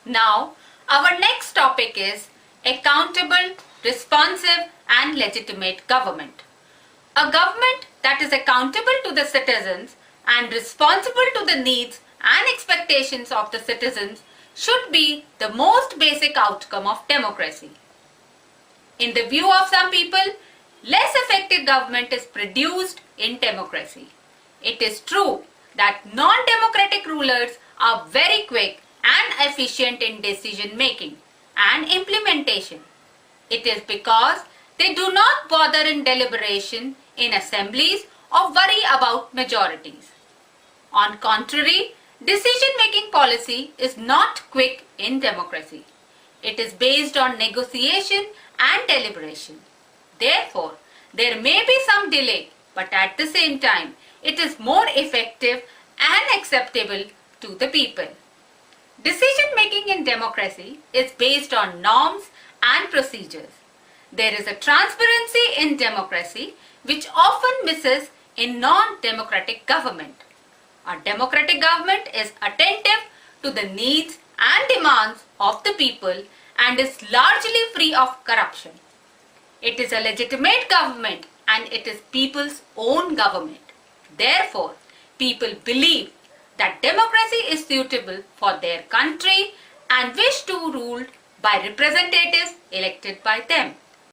Now, our next topic is accountable, responsive and legitimate government. A government that is accountable to the citizens and responsible to the needs and expectations of the citizens should be the most basic outcome of democracy. In the view of some people, less effective government is produced in democracy. It is true that non-democratic rulers are very quick and efficient in decision making and implementation. It is because they do not bother in deliberation in assemblies or worry about majorities. On contrary, decision-making policy is not quick in democracy. It is based on negotiation and deliberation. Therefore, there may be some delay, but at the same time, it is more effective and acceptable to the people. Decision-making in democracy is based on norms and procedures. There is a transparency in democracy which often misses in non-democratic government. A democratic government is attentive to the needs and demands of the people and is largely free of corruption. It is a legitimate government and it is people's own government. Therefore, people believe that democracy is suitable for their country and wish to rule by representatives elected by them.